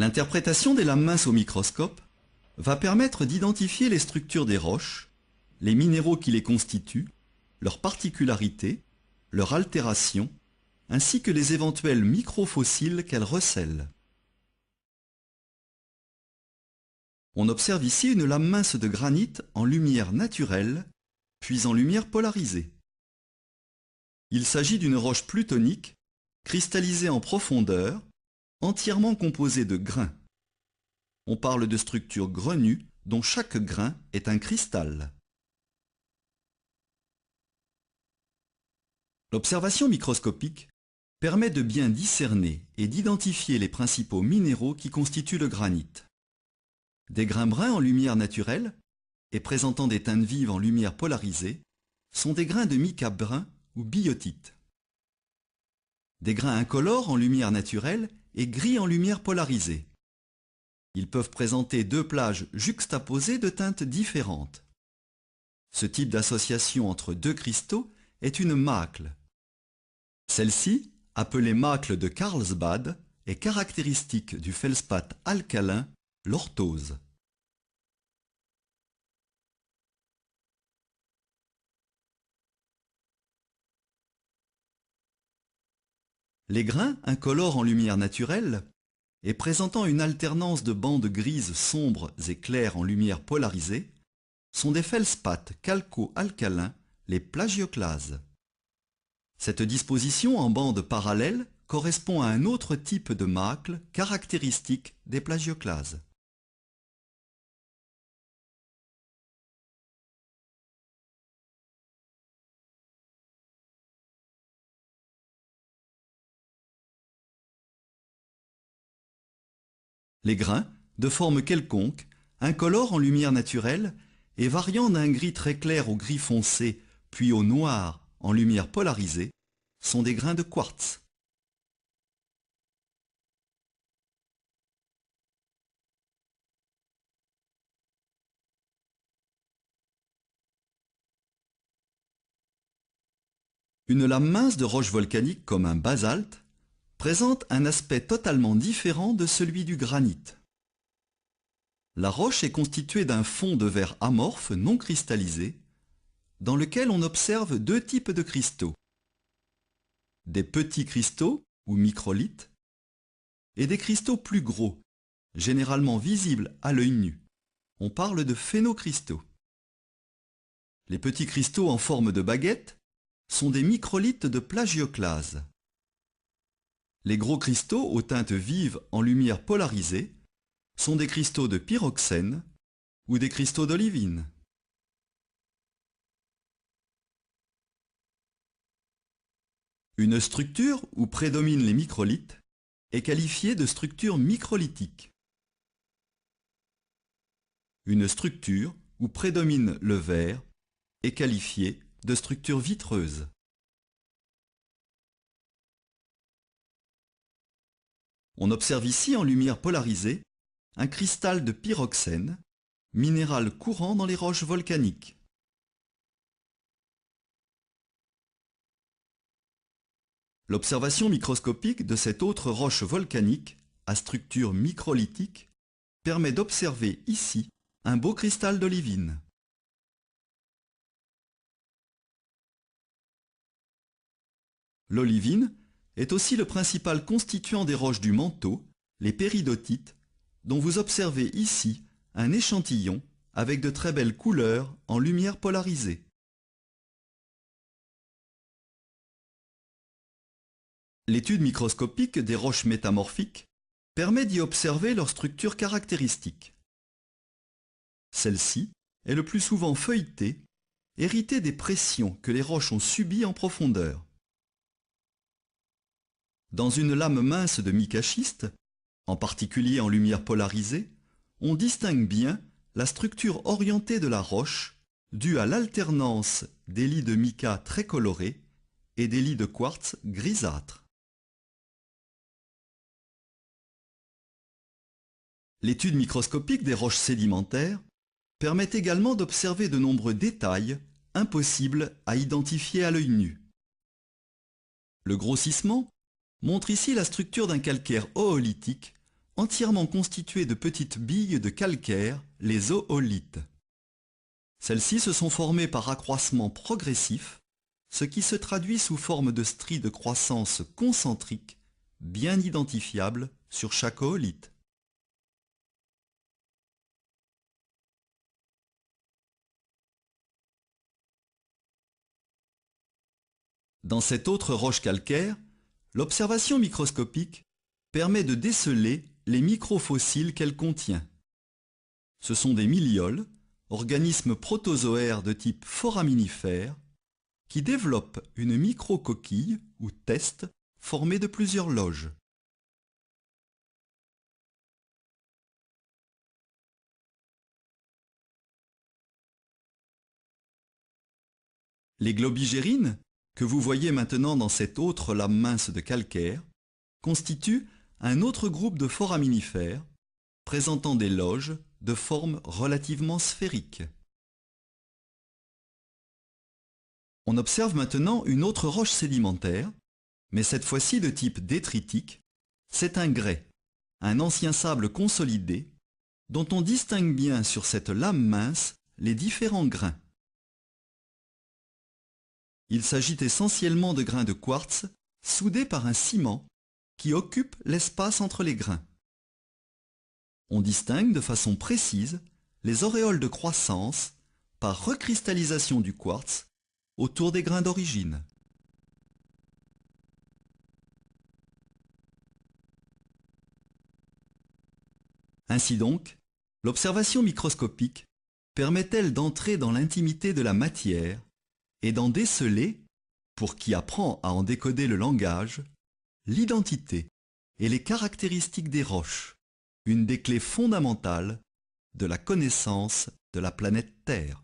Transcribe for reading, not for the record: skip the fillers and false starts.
L'interprétation des lames minces au microscope va permettre d'identifier les structures des roches, les minéraux qui les constituent, leurs particularités, leur altération, ainsi que les éventuels microfossiles qu'elles recèlent. On observe ici une lame mince de granit en lumière naturelle, puis en lumière polarisée. Il s'agit d'une roche plutonique, cristallisée en profondeur, entièrement composée de grains. On parle de structures grenues dont chaque grain est un cristal. L'observation microscopique permet de bien discerner et d'identifier les principaux minéraux qui constituent le granit. Des grains bruns en lumière naturelle et présentant des teintes vives en lumière polarisée sont des grains de mica brun ou biotite. Des grains incolores en lumière naturelle et gris en lumière polarisée. Ils peuvent présenter deux plages juxtaposées de teintes différentes. Ce type d'association entre deux cristaux est une macle. Celle-ci, appelée macle de Carlsbad, est caractéristique du feldspath alcalin, l'orthose. Les grains incolores en lumière naturelle et présentant une alternance de bandes grises sombres et claires en lumière polarisée sont des feldspaths calco-alcalins, les plagioclases. Cette disposition en bandes parallèles correspond à un autre type de macle caractéristique des plagioclases. Les grains, de forme quelconque, incolores en lumière naturelle et variant d'un gris très clair au gris foncé, puis au noir en lumière polarisée, sont des grains de quartz. Une lame mince de roche volcanique comme un basalte présente un aspect totalement différent de celui du granit. La roche est constituée d'un fond de verre amorphe non cristallisé, dans lequel on observe deux types de cristaux. Des petits cristaux, ou microlithes, et des cristaux plus gros, généralement visibles à l'œil nu. On parle de phénocristaux. Les petits cristaux en forme de baguette sont des microlithes de plagioclase. Les gros cristaux aux teintes vives en lumière polarisée sont des cristaux de pyroxène ou des cristaux d'olivine. Une structure où prédominent les microlithes est qualifiée de structure microlithique. Une structure où prédomine le verre est qualifiée de structure vitreuse. On observe ici en lumière polarisée un cristal de pyroxène, minéral courant dans les roches volcaniques. L'observation microscopique de cette autre roche volcanique à structure microlithique permet d'observer ici un beau cristal d'olivine. L'olivine est aussi le principal constituant des roches du manteau, les péridotites, dont vous observez ici un échantillon avec de très belles couleurs en lumière polarisée. L'étude microscopique des roches métamorphiques permet d'y observer leur structure caractéristique. Celle-ci est le plus souvent feuilletée, héritée des pressions que les roches ont subies en profondeur. Dans une lame mince de mica-schiste, en particulier en lumière polarisée, on distingue bien la structure orientée de la roche due à l'alternance des lits de mica très colorés et des lits de quartz grisâtres. L'étude microscopique des roches sédimentaires permet également d'observer de nombreux détails impossibles à identifier à l'œil nu. Le grossissement montre ici la structure d'un calcaire oolithique entièrement constituées de petites billes de calcaire, les oolithes. Celles-ci se sont formées par accroissement progressif, ce qui se traduit sous forme de stries de croissance concentriques, bien identifiables sur chaque oolithe. Dans cette autre roche calcaire, l'observation microscopique permet de déceler les microfossiles qu'elle contient. Ce sont des millioles, organismes protozoaires de type foraminifère, qui développent une microcoquille ou teste formée de plusieurs loges. Les globigérines, que vous voyez maintenant dans cette autre lame mince de calcaire, constituent un autre groupe de foraminifères présentant des loges de forme relativement sphérique. On observe maintenant une autre roche sédimentaire, mais cette fois-ci de type détritique. C'est un grès, un ancien sable consolidé, dont on distingue bien sur cette lame mince les différents grains. Il s'agit essentiellement de grains de quartz soudés par un ciment qui occupe l'espace entre les grains. On distingue de façon précise les auréoles de croissance par recristallisation du quartz autour des grains d'origine. Ainsi donc, l'observation microscopique permet-elle d'entrer dans l'intimité de la matière et d'en déceler, pour qui apprend à en décoder le langage, l'identité et les caractéristiques des roches, une des clés fondamentales de la connaissance de la planète Terre.